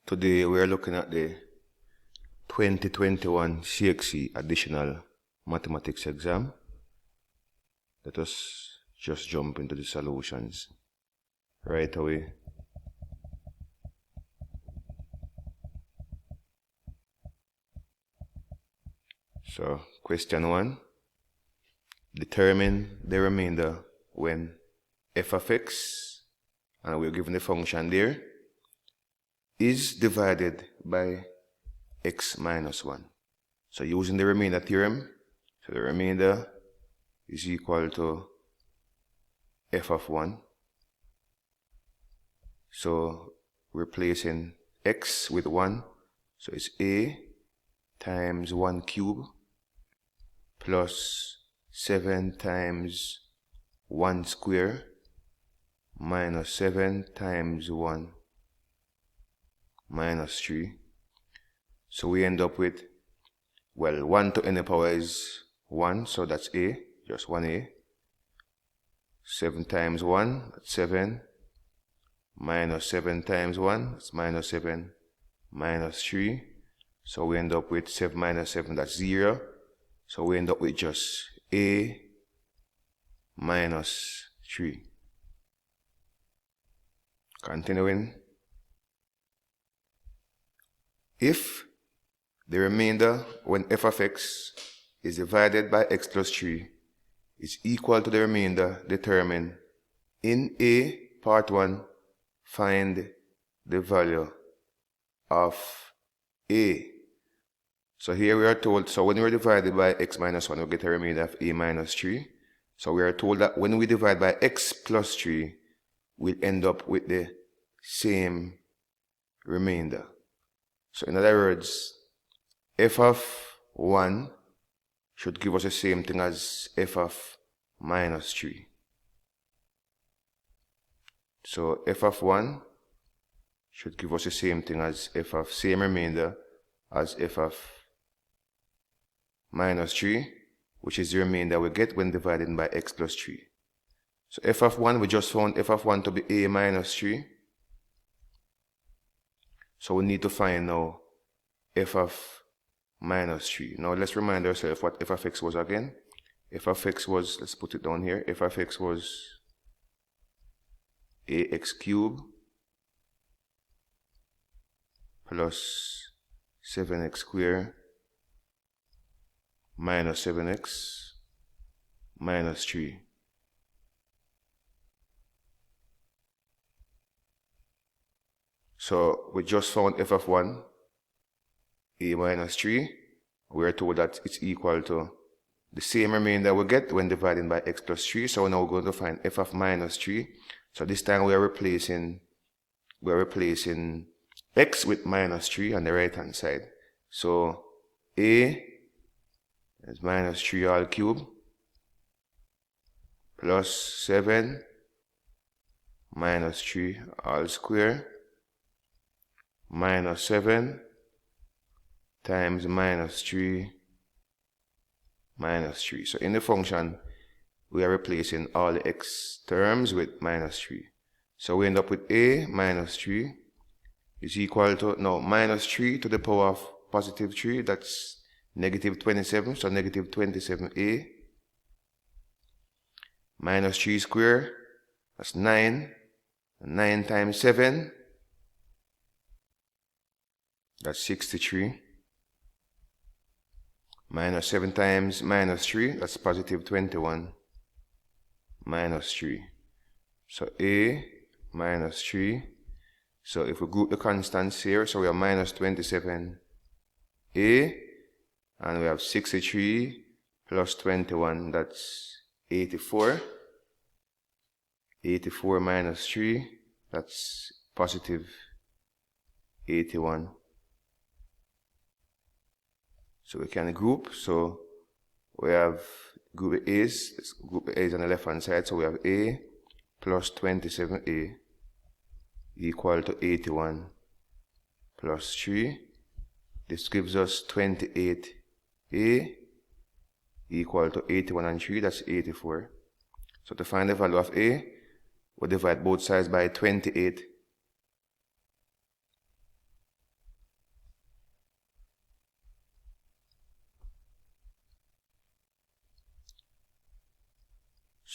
Today we are looking at the 2021 CXC Additional Mathematics exam. Let us just jump into the solutions right away. So, question 1. Determine the remainder when f of x, and we're given the function there, is divided by x minus 1. So using the remainder theorem, so the remainder is equal to f of 1. So replacing x with 1, so it's a times 1 cube plus 7 times 1 square minus 7 times 1 minus 3. So we end up with, well, 1 to n power is 1, so that's a, just 1a. 7 times 1, that's 7. Minus 7 times 1, that's minus 7, minus 3. So we end up with 7 minus 7, that's 0. So we end up with just a minus 3. Continuing. If the remainder when f of x is divided by x plus 3 is equal to the remainder determined in a part 1, find the value of a. So here we are told, so when we're divided by x minus 1, we get a remainder of a minus 3. So we are told that when we divide by x plus 3, we'll end up with the same remainder. So in other words, f of 1 should give us the same thing as f of minus 3. So f of 1 should give us the same thing as f of same remainder as f of minus 3, which is the remainder we get when dividing by x plus 3. So f of 1, we just found f of 1 to be a minus 3. So we need to find now f of minus 3. Now let's remind ourselves what f of x was again. F of x was, let's put it down here, f of x was ax cubed plus 7x squared minus 7x minus 3. So we just found f of 1, a minus 3. We are told that it's equal to the same remainder we get when dividing by x plus 3. So now we're going to find f of minus 3. So this time we are replacing x with minus 3 on the right hand side. So a is minus 3 all cubed plus 7 minus 3 all square minus 7 times minus 3 minus 3. So in the function, we are replacing all the x terms with minus 3. So we end up with a minus 3 is equal to, now, minus 3 to the power of positive 3, that's negative 27, so negative 27a. Minus 3 squared, that's 9. 9 times 7, that's 63. Minus 7 times minus 3, that's positive 21. Minus 3. So a minus 3. So if we group the constants here, so we have minus 27a, and we have 63 plus 21, that's 84. 84 minus 3, that's positive 81. So we can group, so we have group A's, group A is on the left hand side, so we have a plus 27a equal to 81 plus 3. This gives us 28a equal to 81 and 3, that's 84. So to find the value of a, we divide both sides by 28.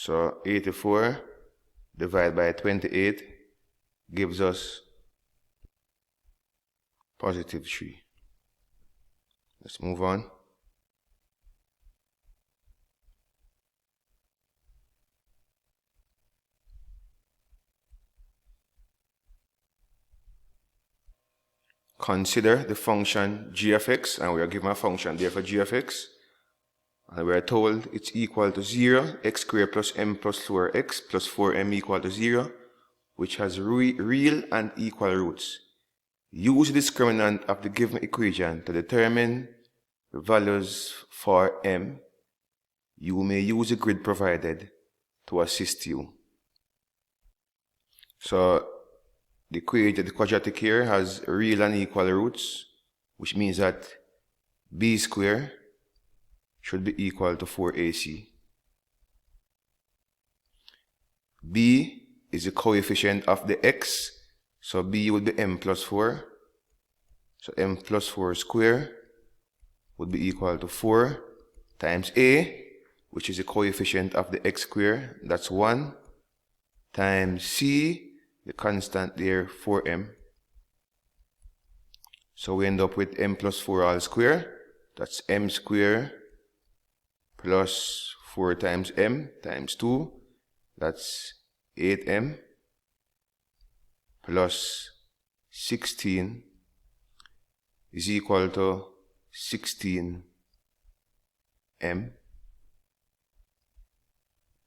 So 84 divided by 28 gives us positive 3. Let's move on. Consider the function g of x, and we are given a function there for g of x, and we are told it's equal to 0, x squared plus m plus 4x plus 4m equal to 0, which has real and equal roots. Use the discriminant of the given equation to determine the values for m. You may use the grid provided to assist you. So the quadratic here has real and equal roots, which means that b squared should be equal to 4ac. b is the coefficient of the x, so b would be m plus 4. So m plus 4 squared would be equal to 4 times a, which is the coefficient of the x squared, that's 1, times c, the constant there, 4m. So we end up with m plus 4 all square. That's m squared plus 4 times m times 2. That's 8m plus 16 is equal to 16m.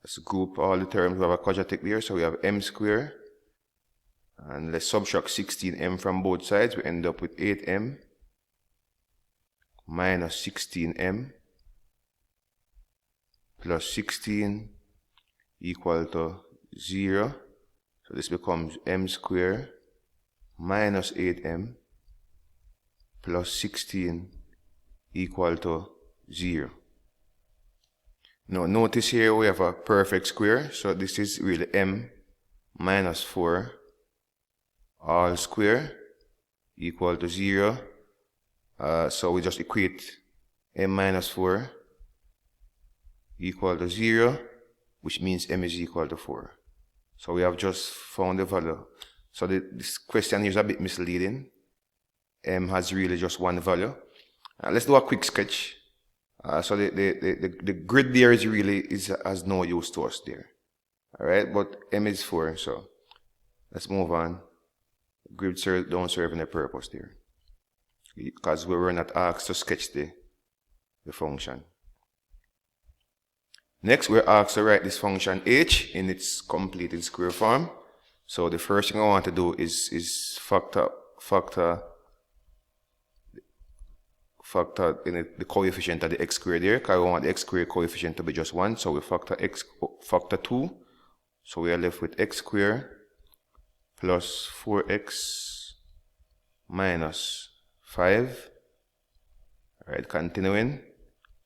Let's group all the terms. We have a quadratic there, so we have m squared. And let's subtract 16m from both sides. We end up with 8m minus 16m plus 16 equal to 0. So this becomes m squared minus 8m plus 16 equal to 0. Now notice here we have a perfect square. So this is really m minus 4 all square equal to 0. So we just equate m minus 4 equal to 0, which means m is equal to 4. So we have just found the value. So this question here is a bit misleading. M has really just one value. Let's do a quick sketch. So the grid there is really has no use to us there. Alright, but m is 4, so let's move on. Grids don't serve any purpose there, because we were not asked to sketch the function. Next, we're asked to write this function h in its completed square form. So the first thing I want to do is factor in the coefficient of the x squared there, because we want the x squared coefficient to be just 1. So we factor 2. So we are left with x squared plus 4x minus 5. Alright, continuing.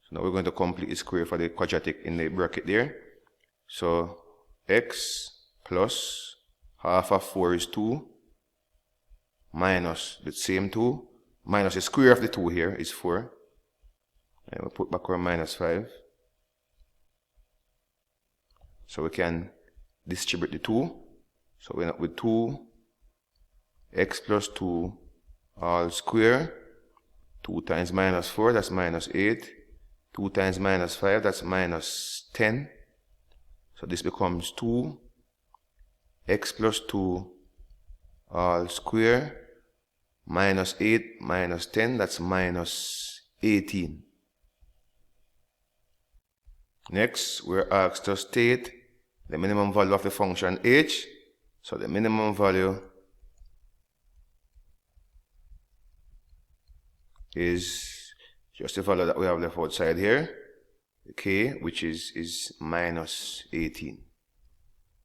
So now we're going to complete the square for the quadratic in the bracket there. So x plus half of 4 is 2 minus the same 2 minus the square of the 2 here is 4. And we'll put back our minus 5. So we can distribute the 2. So we end up with 2 x plus 2 all square. 2 times minus 4, that's minus 8. 2 times minus 5, that's minus 10. So this becomes 2 x plus 2 all square minus 8 minus 10, that's minus 18. Next, we're asked to state the minimum value of the function h. So the minimum value is just the value that we have left outside here, k, which is minus 18.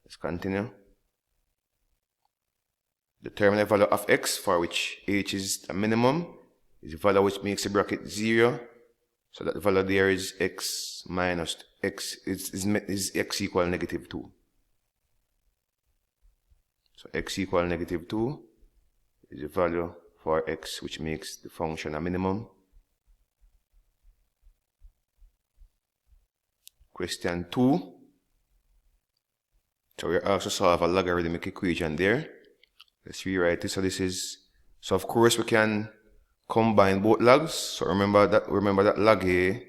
Let's continue. Determine the value of x, for which h is a minimum, is the value which makes the bracket 0. So that the value there is x minus x is x equal negative 2. So x equal negative 2 is the value for x which makes the function a minimum. Question 2. So we also solve a logarithmic equation there. Let's rewrite this. So of course we can combine both logs. So remember that log A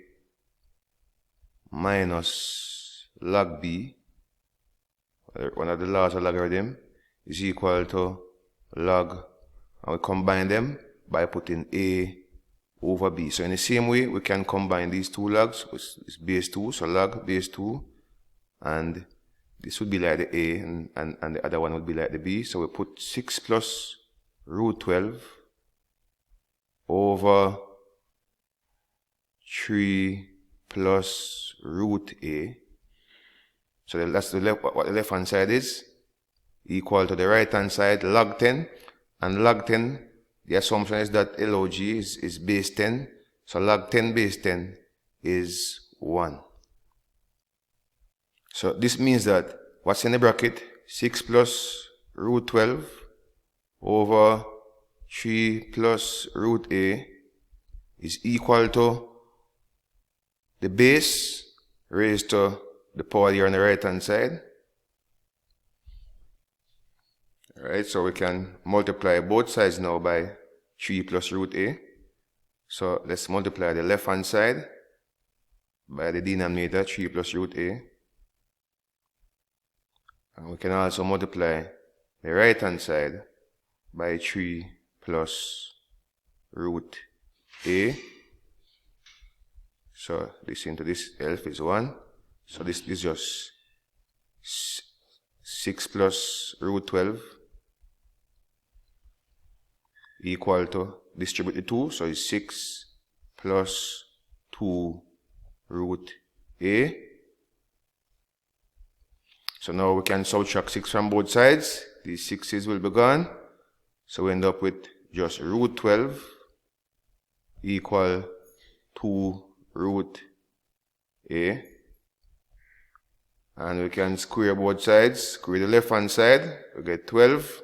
minus log B, one of the laws of logarithm, is equal to log, and we combine them by putting A over B. So in the same way, we can combine these two logs, which is base 2, so log base 2, and this would be like the A, and the other one would be like the B. So we put 6 plus root 12 over 3 plus root A. So that's what the left hand side is, equal to the right hand side, log 10. And log 10, the assumption is that log is base 10. So log 10 base 10 is 1. So this means that what's in the bracket, 6 plus root 12 over 3 plus root A is equal to the base raised to the power here on the right hand side. Alright, so we can multiply both sides now by 3 plus root A. So let's multiply the left hand side by the denominator, 3 plus root A. And we can also multiply the right hand side by 3 plus root A. So this into this elf is 1. So this is just 6 plus root 12 equal to, distribute the 2, so it's 6 plus 2 root A. So now we can subtract 6 from both sides. These 6's will be gone. So we end up with just root 12 equal 2 root A. And we can square both sides. Square the left hand side, we get 12.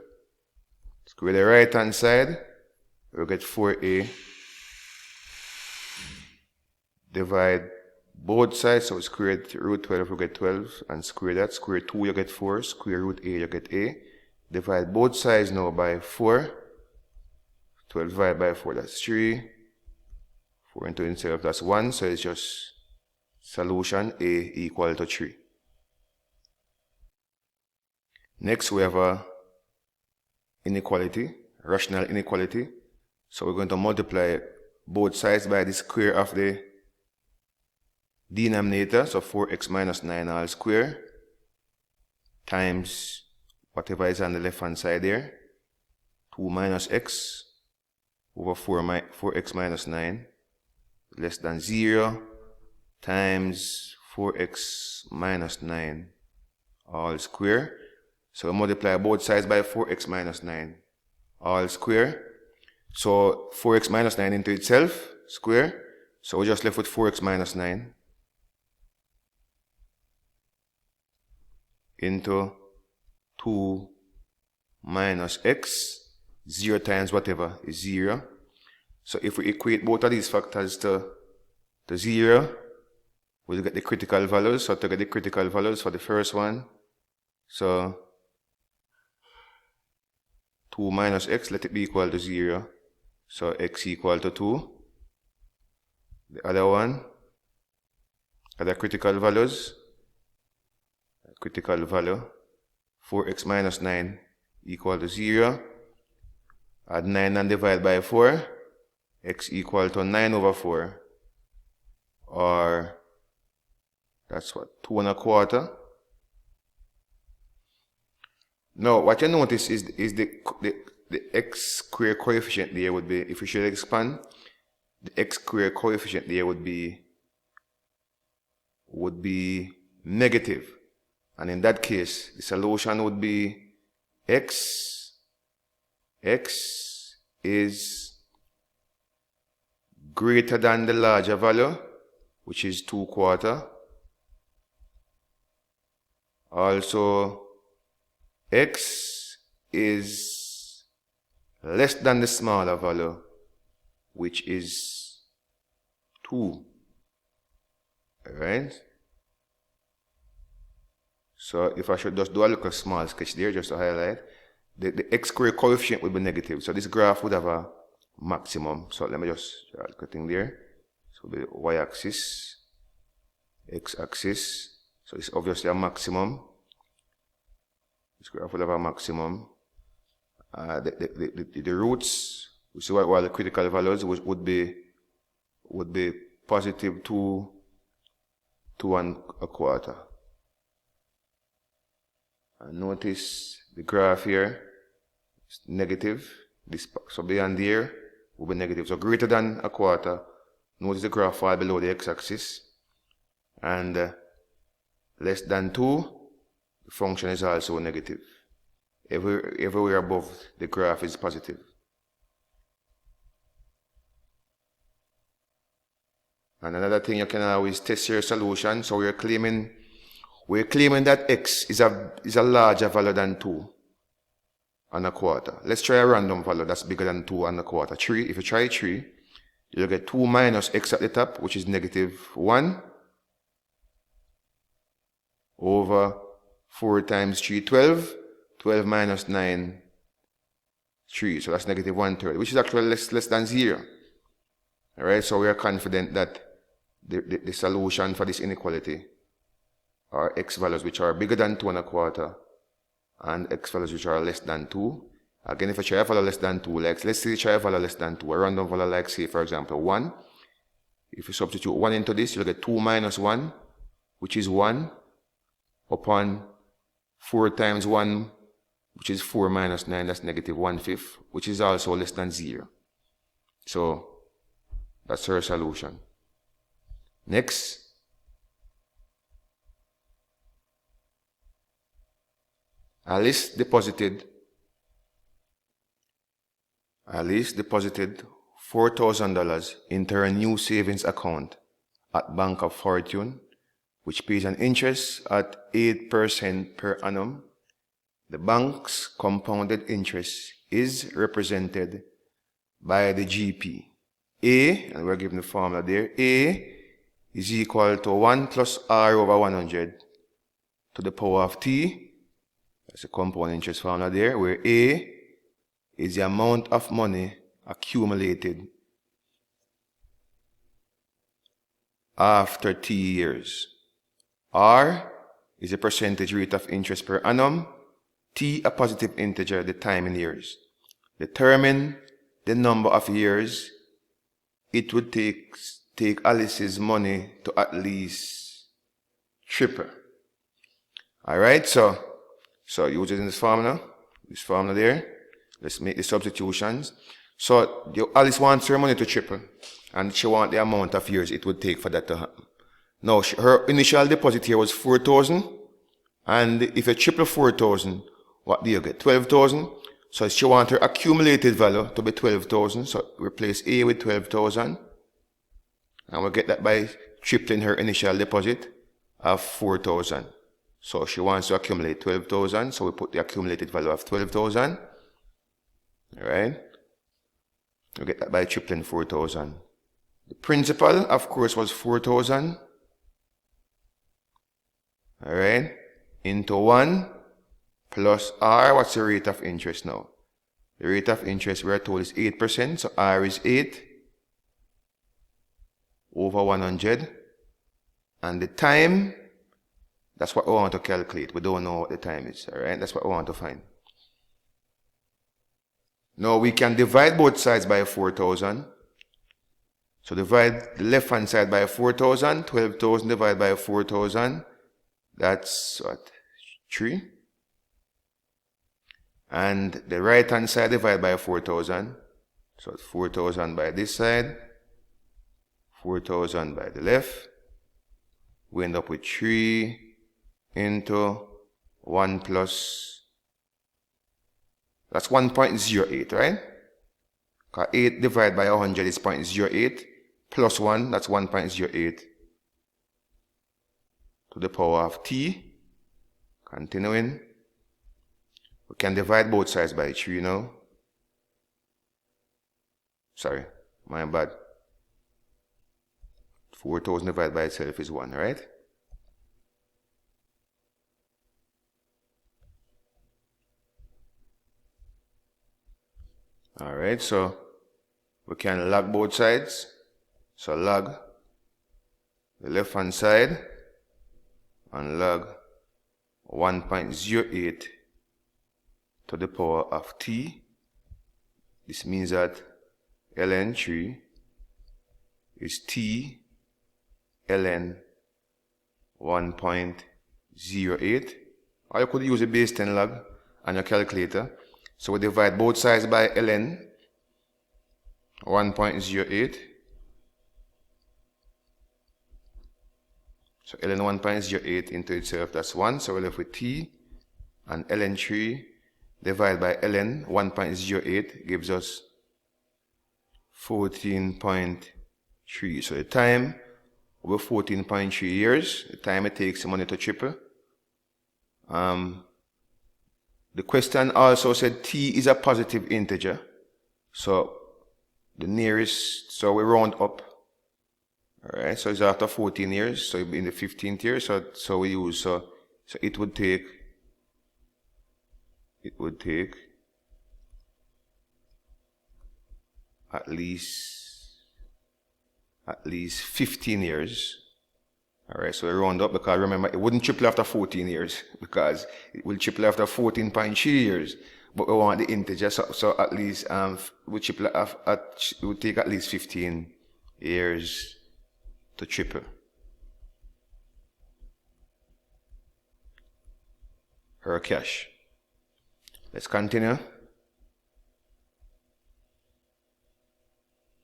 Square the right hand side, we get 4A. Divide both sides, so square root 12, you get 12. And square that, square 2, you get 4. Square root A, you get A. Divide both sides now by 4. 12 divided by 4, that's 3. 4 into itself, that's 1. So it's just solution A equal to 3. Next, we have a inequality, rational inequality. So we're going to multiply both sides by the square of the denominator, so 4x minus 9 all square, times whatever is on the left hand side there, 2 minus x over 4x minus 9 less than 0, times 4x minus 9 all square. So we multiply both sides by 4x minus 9 all square. So 4x minus 9 into itself, square. So we're just left with 4x minus 9 into 2 minus x. 0 times whatever is 0. So if we equate both of these factors to 0, we'll get the critical values. So to get the critical values for the first one, so 2 minus x, let it be equal to 0. So x equal to 2. The other one, other critical values, critical value, 4x minus 9 equal to 0. Add 9 and divide by 4. X equal to 9 over 4. Or, that's what, 2 1/4. Now, what you notice is the x square coefficient there would be, if we should expand, the x square coefficient there would be negative. And in that case, the solution would be x is greater than the larger value, which is 2 1/4. Also, x is less than the smaller value, which is 2. Alright? So if I should just do a little small sketch there just to highlight, the x squared coefficient would be negative. So this graph would have a maximum. So let me just draw a thing there. So the y-axis, x-axis. So it's obviously a maximum. This graph would have a maximum. The roots, which is what the critical values would be positive 2 to 1/4. And notice the graph here is negative. So beyond here will be negative. So greater than 1/4. Notice the graph fall below the x-axis. And less than 2, the function is also negative. Everywhere above the graph is positive. And another thing, you can always test your solution. So we're claiming that x is a larger value than 2 1/4. Let's try a random value that's bigger than 2 1/4. 3. If you try 3, you'll get 2 minus x at the top, which is -1, over 4 times 3, 12. 12 minus 9, 3. So that's -1/3, which is actually less than 0. Alright, so we are confident that the solution for this inequality are x values which are bigger than 2 1/4 and x values which are less than 2. Again, if I try a value less than 2, like let's say you try a value less than 2, a random value like say for example 1. If you substitute 1 into this, you'll get 2 minus 1, which is 1, upon 4 times 1, which is 4 minus 9, that's -1/5, which is also less than 0. So that's our solution. Next, Alice deposited $4,000 into her new savings account at Bank of Fortune, which pays an interest at 8% per annum. The bank's compounded interest is represented by the GP. A, and we're given the formula there, A is equal to 1 plus R over 100 to the power of T. That's a compound interest formula there, where A is the amount of money accumulated after T years. R is the percentage rate of interest per annum. T, a positive integer, the time in years. Determine the number of years it would take Alice's money to at least triple. Alright, so using this formula there, let's make the substitutions. So Alice wants her money to triple, and she wants the amount of years it would take for that to happen. Now, her initial deposit here was 4,000, and if you triple 4,000, what do you get? 12,000. So she wants her accumulated value to be 12,000. So replace A with 12,000, and we'll get that by tripling her initial deposit of 4,000. So she wants to accumulate 12,000. So we put the accumulated value of 12,000. All right. We'll get that by tripling 4,000. The principal, of course, was 4,000. All right. Into 1 plus R. What's the rate of interest now? The rate of interest we are told is 8%. So R is 8 over 100. And the time, that's what we want to calculate. We don't know what the time is. All right. That's what we want to find. Now we can divide both sides by 4,000. So divide the left hand side by 4,000. 12,000 divided by 4,000. That's what? 3. And the right hand side divided by 4,000. So it's 4,000 by this side. 4,000 by the left. We end up with 3 into 1 plus. That's 1.08, right? Because 8 divided by 100 is 0.08. Plus 1, that's 1.08. To the power of T. Continuing. We can divide both sides by 3 now. Sorry, my bad. 4,000 divided by itself is 1, right? Alright, so we can log both sides. So log the left hand side and log 1.08 to the power of t. This means that ln 3 is t ln 1.08, or you could use a base 10 log on your calculator. So we divide both sides by ln 1.08. So ln 1.08 into itself, that's 1. So we're left with t, and ln 3 divided by ln 1.08 gives us 14.3. So the time over 14.3 years, the time it takes the money to triple. The question also said t is a positive integer. So the nearest, so we round up. Alright, so it's after 14 years, so in the 15th year, so we use, so it would take at least 15 years. Alright, so we round up, because remember, it wouldn't triple after 14 years, because it will triple after 14.3 years. But we want the integer, so at least we triple it would take at least 15 years to triple. Her cash. Let's continue.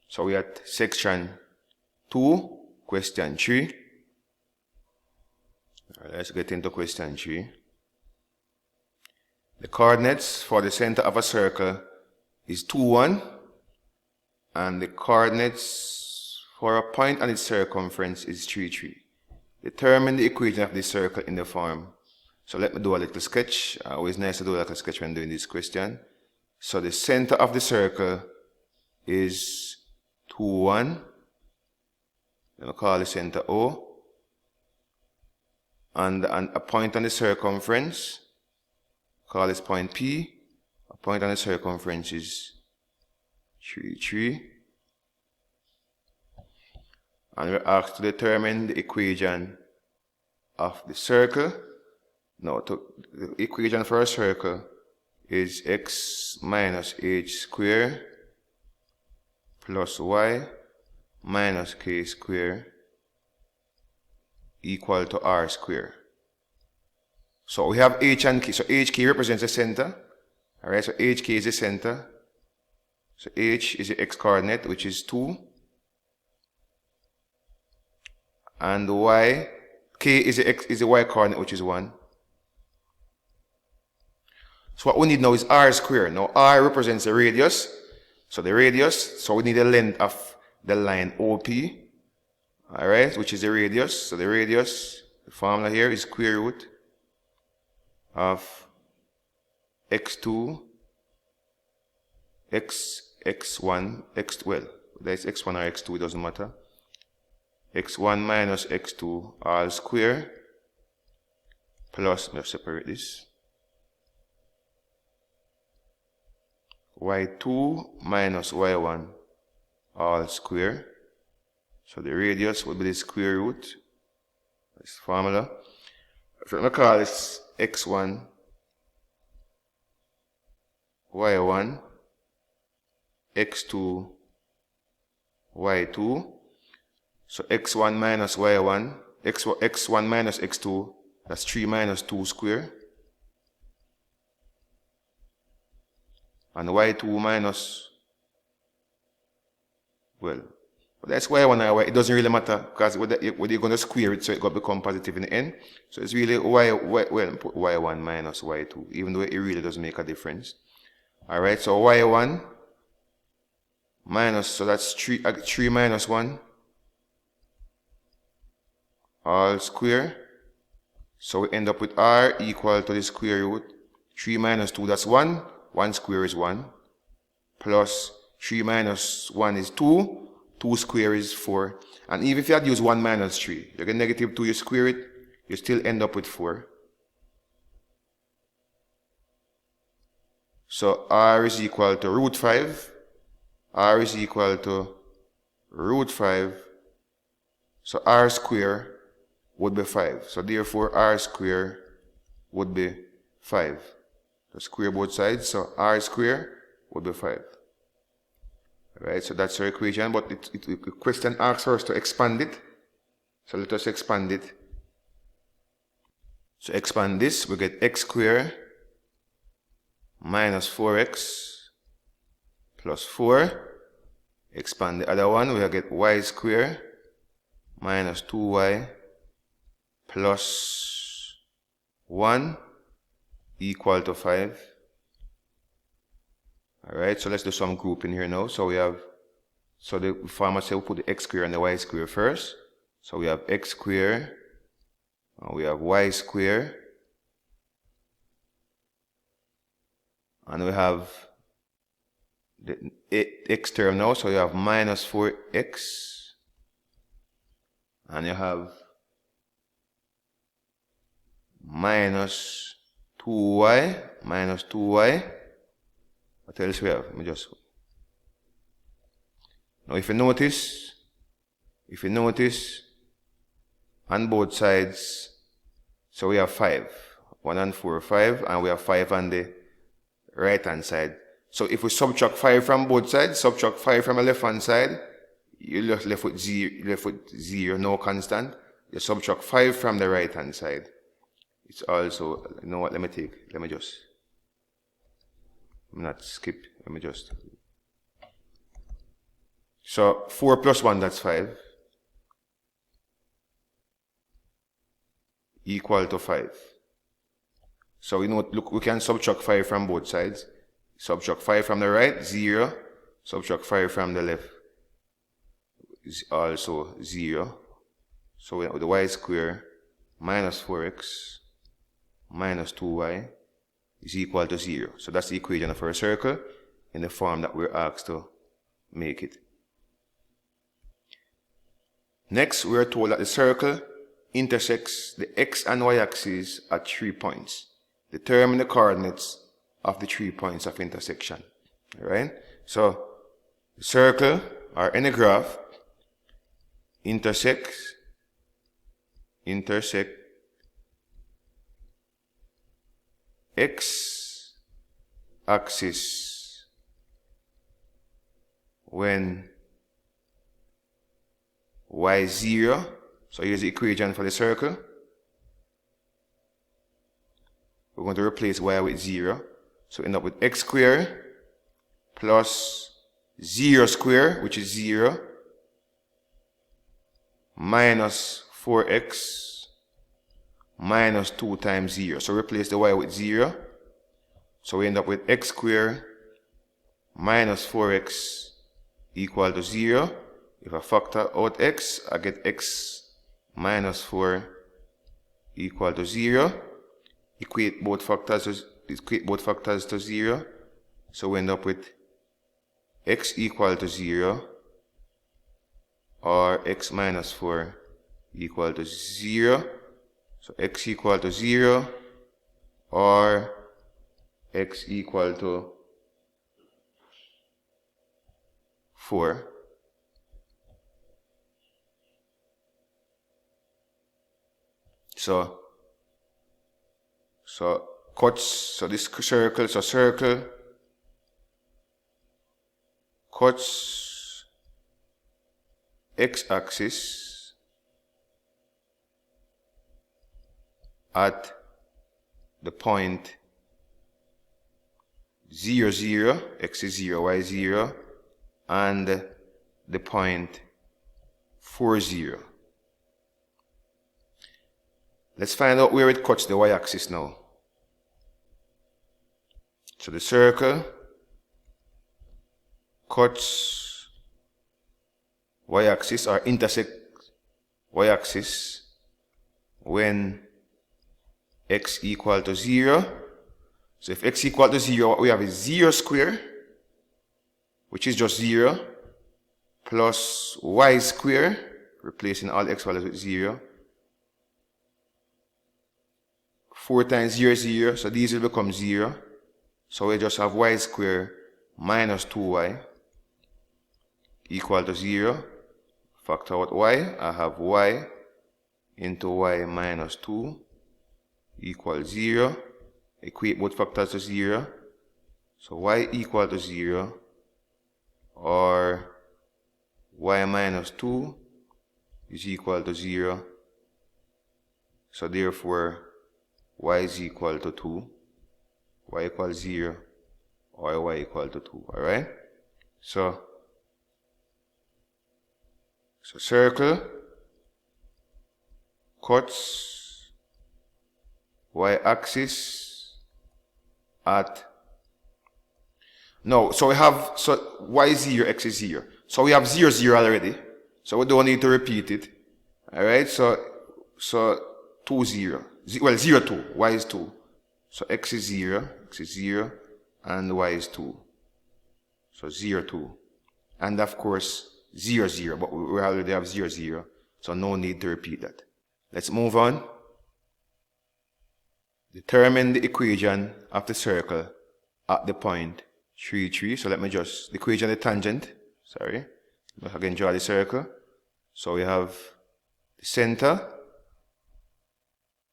So we at section 2, question 3. Alright, let's get into question 3. The coordinates for the center of a circle is 2, 1, and the coordinates for a point and its circumference is 3, 3. Determine the equation of this circle in the form. So let me do a little sketch. Always nice to do like a sketch when doing this question. So the center of the circle is 2, 1. We'll call the center O. And a point on the circumference, call this point P. A point on the circumference is 3, 3. And we're asked to determine the equation of the circle. Now, the equation for a circle is x minus h squared plus y minus k squared equal to r squared. So we have h and k. So hk represents the center. Alright, so hk is the center. So h is the x coordinate, which is 2. And y, k is the y coordinate, which is 1. So what we need now is r squared. Now r represents the radius. So the radius, so we need the length of the line OP. Alright, which is the radius. So the radius, the formula here is square root of x2, x1, well, that's x1 or x2, it doesn't matter. x1 minus x2 all square plus, let's separate this, y2 minus y1 all square. So the radius will be the square root. This formula. So I'm going to call this x1, y1, x2, y2. So x1 minus y1, x1 minus x2, that's 3 minus 2 square. And y2 minus, well, that's y1 or y. It doesn't really matter, because whether you're going to square it, so it's going to become positive in the end. So it's really well, put y1 minus y2, even though it really doesn't make a difference. Alright, so y1 minus, so that's 3 minus 1 all square. So we end up with r equal to the square root. 3 minus 2, that's 1. 1 square is 1. Plus 3 minus 1 is 2. 2 square is 4. And even if you had used 1 minus 3, you get negative 2, you square it, you still end up with 4. So r is equal to root 5. R is equal to root 5. So r square would be 5. So therefore r square would be 5. So square both sides. So r square would be 5. Alright, so that's our equation, but the question asks us to expand it. So let us expand it. So expand this, we get x squared minus 4x plus 4. Expand the other one, we get y squared minus 2y plus 1 equal to 5. Alright, so let's do some grouping here now. So we have, so the format says we put the x squared and the y squared first. So we have x squared, and we have y squared, and we have the x term now. So you have minus 4x, and you have minus 2y, What else we have? Let me just. Now if you notice, on both sides, so we have 5. 1 and 4, 5, and we have 5 on the right hand side. So if we subtract 5 from both sides, subtract 5 from the left hand side, you're just left with 0, no constant. You subtract 5 from the right hand side. It's also, you know what, let me just, not skip, let me just. So 4 plus 1, that's 5. Equal to 5. So you know, look, we can subtract 5 from both sides. Subtract 5 from the right, 0. Subtract 5 from the left is also 0. So with the y squared minus 4x minus 2y is equal to 0. So that's the equation of our circle in the form that we're asked to make it. Next, we are told that the circle intersects the x and y axes at 3 points. Determine the coordinates of the 3 points of intersection. Alright? So, the circle, or any graph, intersect x axis when y is 0. So here's the equation for the circle. We're going to replace y with 0. So end up with x squared plus 0 squared, which is 0, minus 4x minus 2 times 0. So replace the y with 0. So we end up with x squared minus 4x equal to 0. If I factor out x, I get x minus 4 equal to 0. Equate both factors to 0. So we end up with x equal to 0 or x minus 4 equal to 0. So x equal to 0 or x equal to 4. So cuts, so this circle, circle cuts x-axis at the point 0, 0, x is 0, y is 0, and the point 4, 0. Let's find out where it cuts the y-axis now. So the circle cuts y-axis or intersect y-axis when x equal to 0. So if x equal to 0, what we have is 0 squared, which is just 0, plus y squared, replacing all x values with 0. 4 times 0 is 0, so these will become 0. So we just have y squared minus 2y equal to 0. Factor out y, I have y into y minus 2 equals 0. Equate both factors to 0. So y equal to 0, or y minus 2 is equal to 0. So therefore y is equal to 2. Y equals 0, or y equal to 2. Alright? So circle cuts y-axis at, no, so we have, so y is 0, x is 0. So we have 0, 0 already. So we don't need to repeat it. Alright, so 2, 0. Well, 0, 2. Y is 2. So x is 0, and y is 2. So 0, 2. And of course, 0, 0. But we already have 0, 0. So no need to repeat that. Let's move on. Determine the equation of the circle at the point 3, 3. So let me just, the equation of the tangent. Sorry. Let's again draw the circle. So we have the center,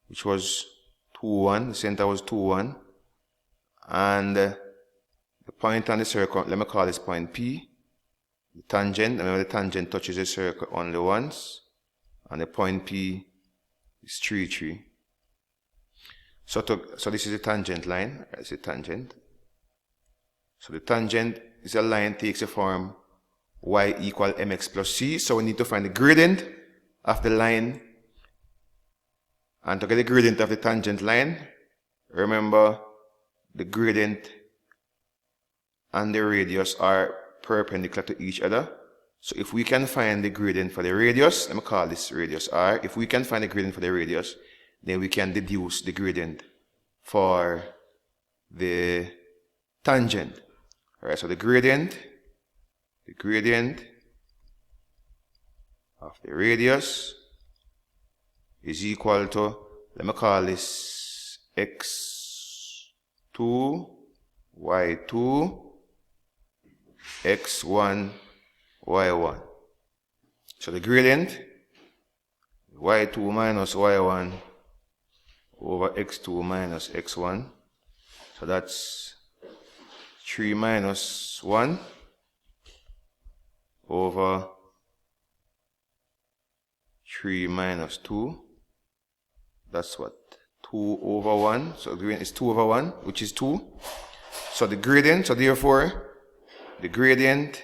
which was 2, 1. The center was 2, 1. And the point on the circle, let me call this point P. The tangent, remember the tangent touches the circle only once. And the point P is 3, 3. So this is a tangent line. It's a tangent. So the tangent is a line takes the form y equal mx plus c. So we need to find the gradient of the line. And to get the gradient of the tangent line, remember the gradient and the radius are perpendicular to each other. So if we can find the gradient for the radius, let me call this radius r. If we can find the gradient for the radius, then we can deduce the gradient for the tangent. Alright, so the gradient of the radius is equal to, let me call this x2, y2, x1, y1. So the gradient, y2 minus y1 over x2 minus x1. So that's 3 minus 1 over 3 minus 2. That's what? 2 over 1. So the gradient is 2 over 1, which is 2. So the gradient, so therefore, the gradient,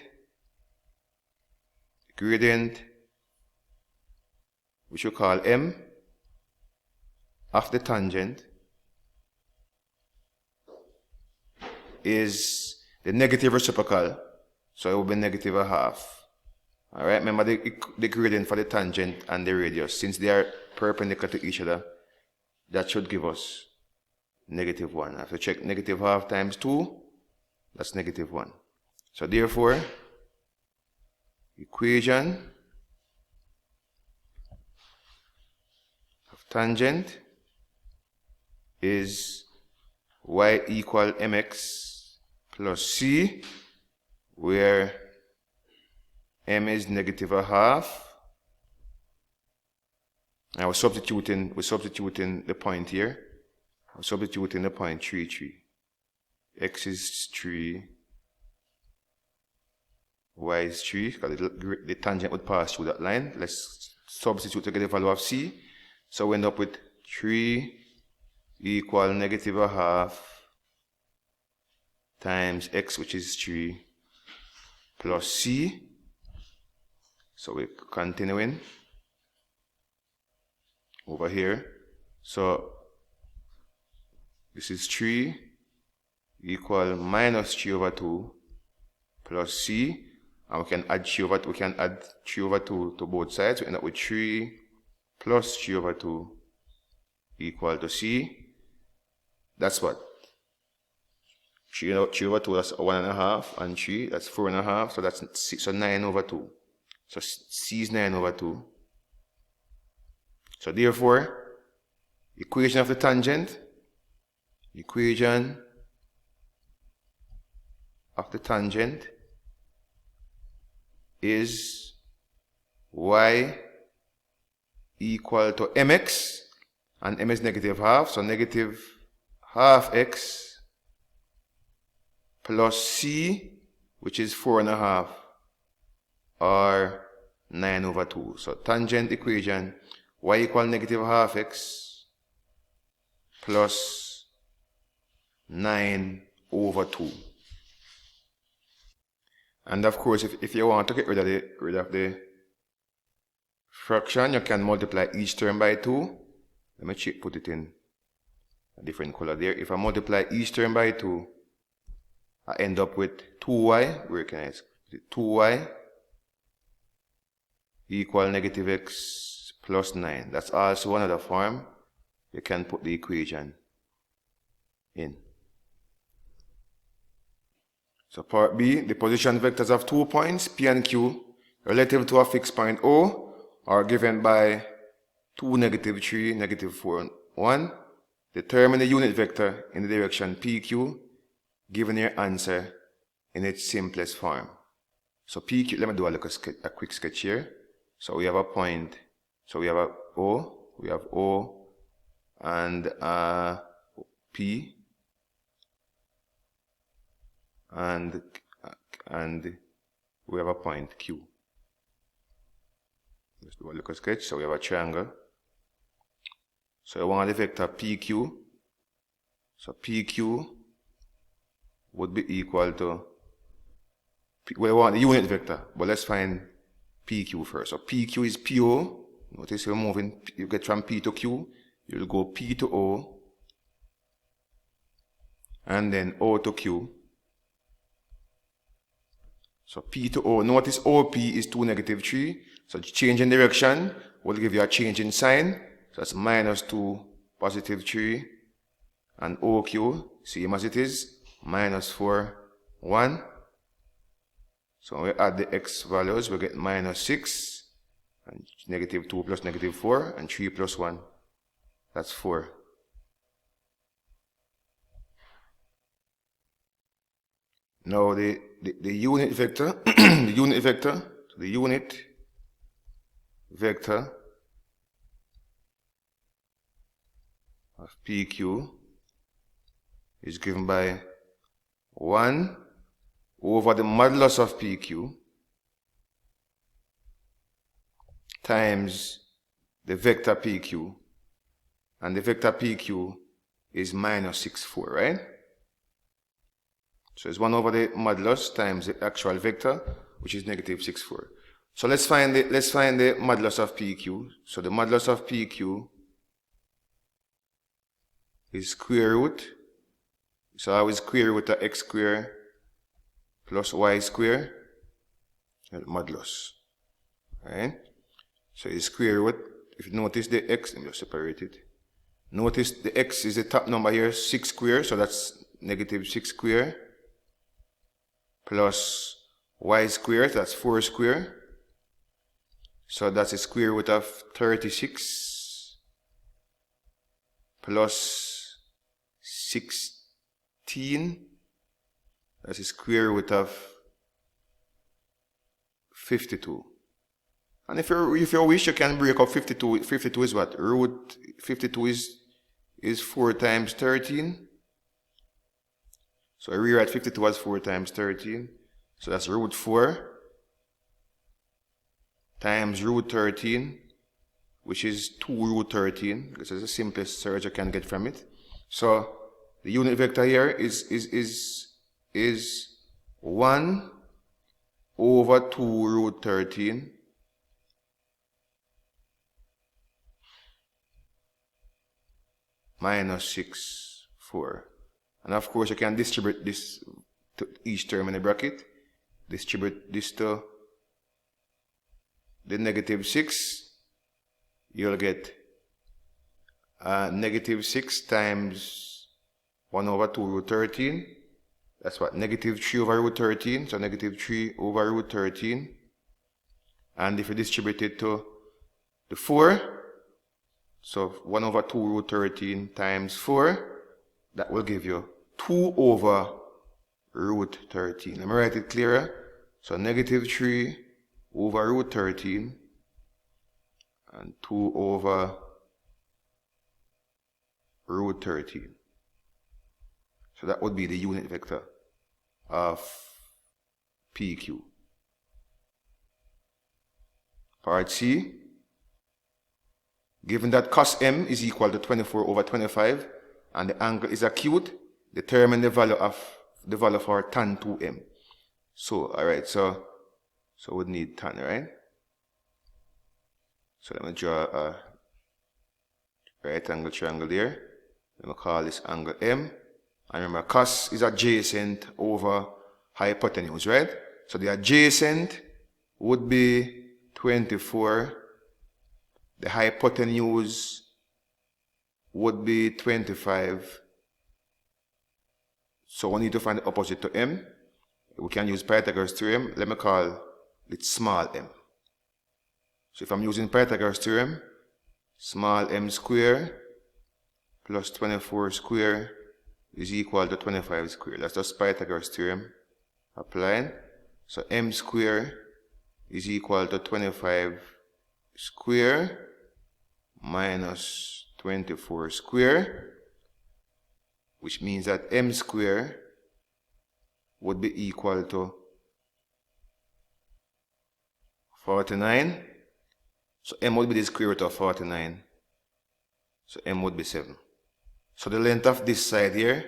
which we call m, of the tangent is the negative reciprocal. So it will be negative a half. Alright, remember the gradient for the tangent and the radius, since they are perpendicular to each other, that should give us negative 1. I have to check negative half times 2, that's negative 1. So therefore, equation of tangent is y equal mx plus c, where m is negative a half. Now we're substituting the point here. We're substituting the point 3, 3. X is 3, y is 3, because the tangent would pass through that line. Let's substitute to get the value of c. So we end up with 3 equal negative a half times x, which is 3, plus c. So we're continuing over here. So this is 3 equal minus 3 over 2 plus c. And we can add 3 over 2 to both sides. We end up with 3 plus 3 over 2 equal to c. That's what? 3 over 2, that's 1.5, and 3, that's 4.5. So that's 6, so 9 over 2. So c is 9 over 2. So therefore, equation of the tangent, equation of the tangent is y equal to mx, and m is negative half, so negative half x plus c, which is 4.5, or 9/2. So tangent equation, y equal negative half x plus 9/2. And of course, if you want to get rid of the fraction, you can multiply each term by 2. Let me put it in a different color there. If I multiply each term by 2, I end up with 2y. Where can I put it? 2y equal negative x plus 9. That's also another form you can put the equation in. So part B, the position vectors of 2 points, P and Q, relative to a fixed point O, are given by 2, negative 3, negative 4, 1. Determine the unit vector in the direction PQ, given your answer in its simplest form. So PQ, let me do a quick sketch here. So we have a point, so we have a O, and P, and we have a point Q. Let's do a look at sketch. So we have a triangle. So I want the vector PQ. So PQ would be equal to, we want the unit vector, but let's find PQ first. So PQ is PO. Notice you're moving, you get from P to Q, you'll go P to O, and then O to Q. So P to O, notice OP is 2, negative 3. So change in direction will give you a change in sign. So that's minus 2, positive 3. And OQ, same as it is, minus 4, 1. So when we add the x values, we get minus 6, and negative 2 plus negative 4, and 3 plus 1. That's 4. Now the unit vector, the unit vector of PQ is given by 1 over the modulus of PQ times the vector PQ, and the vector PQ is minus 6, 4, right? So it's 1 over the modulus times the actual vector, which is negative 6, 4. So let's find the modulus of PQ. So the modulus of PQ is square root. So I will square root of x squared plus y squared modulus. Right? So it's square root. If you notice the x, let me just separate it. Notice the x is the top number here, 6 squared, so that's negative 6 squared plus y squared, that's 4 squared. So that's a square root of 36 plus 16. That's a square root of 52. And if you wish, you can break up 52. 52 is what? Root 52 is 4 times 13. So I rewrite 52 as 4 times 13. So that's root 4 times root 13, which is 2 root 13. This is the simplest search I can get from it. So the unit vector here is 1 over 2 root 13 minus 6, 4. And of course you can distribute this to each term in the bracket. Distribute this to the negative 6. You'll get negative 6 times 1 over 2 root 13. That's what? Negative 3 over root 13. So negative 3 over root 13. And if you distribute it to the 4, so 1 over 2 root 13 times 4, that will give you 2 over root 13. Let me write it clearer. So negative 3 over root 13 and 2 over root 13. So that would be the unit vector of PQ. Part C. Given that cos m is equal to 24 over 25 and the angle is acute, determine the value for tan 2m. So, alright, so we need tan, right? So let me draw a right angle triangle there. Let me call this angle m. And remember, cos is adjacent over hypotenuse, right? So the adjacent would be 24. The hypotenuse would be 25. So we need to find the opposite to m. We can use Pythagoras theorem. Let me call it small m. So if I'm using Pythagoras theorem, small m square plus 24 square is equal to 25 square. That's just Pythagoras theorem applying. So m square is equal to 25 square minus 24 square, which means that m square would be equal to 49. So m would be the square root of 49. So m would be 7. So the length of this side here,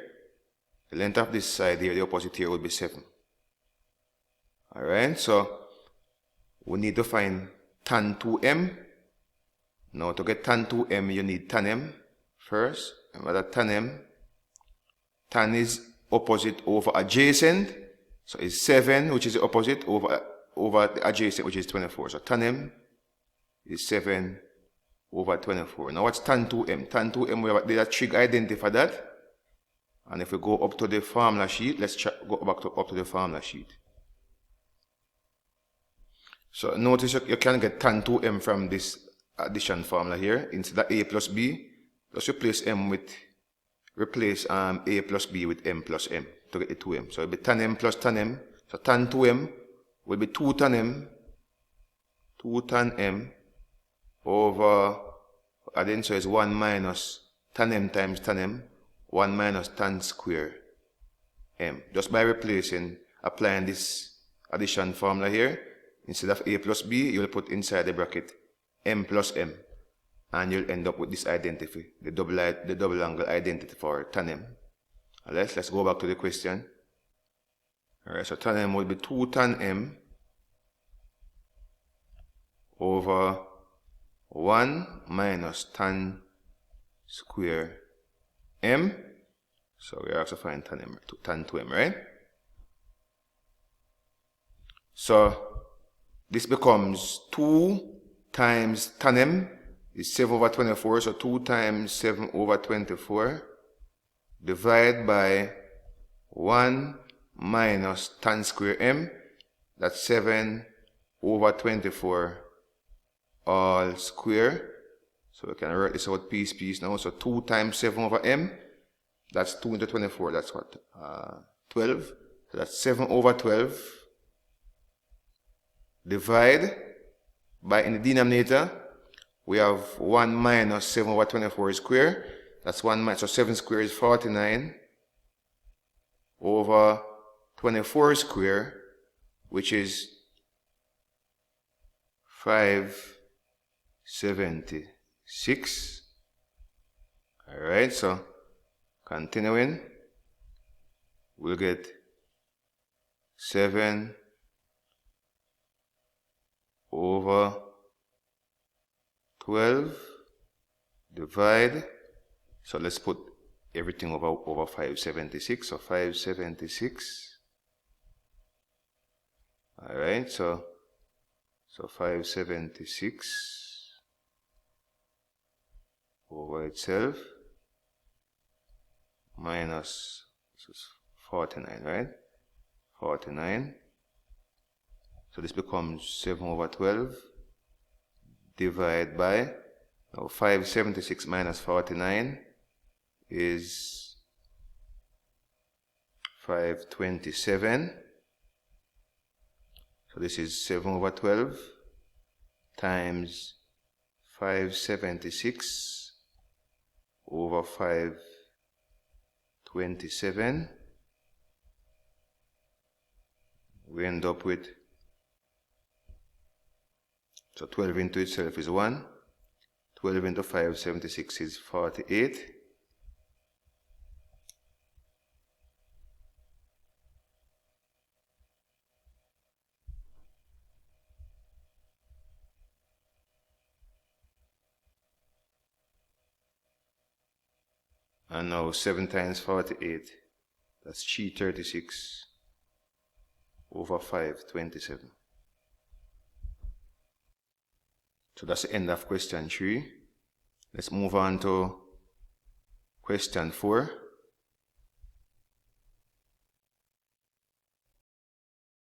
the opposite here would be 7. Alright, so we need to find tan 2m. Now to get tan 2m, you need tan m first. Remember that tan is opposite over adjacent. So it's 7, which is the opposite, over the adjacent, which is 24. So tan m is 7 over 24. Now what's tan 2m? Tan 2m, we have a trig identify that. And if we go up to the formula sheet, let's go back up to the formula sheet. So notice you can get tan 2m from this addition formula here. Instead of a plus b, let's replace a plus b with m plus m to get the 2m. So it will be tan m plus tan m. So tan 2m will be 2 tan m over, so it's 1 minus tan m times tan m, 1 minus tan square m. Just by applying this addition formula here, instead of a plus b, you'll put inside the bracket m plus m, and you'll end up with this identity, the double angle identity for tan m. Alright, let's go back to the question. Alright, so tan m will be 2 tan m over 1 minus tan square m. So we have to find tan 2m, right? So this becomes 2 times tan m is 7 over 24. So 2 times 7 over 24 divided by 1 minus tan square m. That's 7 over 24 all square. So we can write this out piece now. So 2 times 7 over m, that's 2 into 24, that's what? 12. So that's 7 over 12. Divide by, in the denominator, we have 1 minus 7 over 24 square. That's 1 minus, so 7 square is 49 over 24 square, which is 576. Alright, so continuing, we'll get 7 over 12 divide, so let's put everything over 576, so 576. Alright, so 576 over itself minus 49, right? 49. So this becomes 7 over 12 divided by, now 576 minus 49 is 527. So this is 7 over 12 times 576 over 527. We end up with, so 12 into itself is 1. 12 into 576 is 48. And now 7 times 48, that's 336 over 527. So that's the end of question 3. Let's move on to question 4.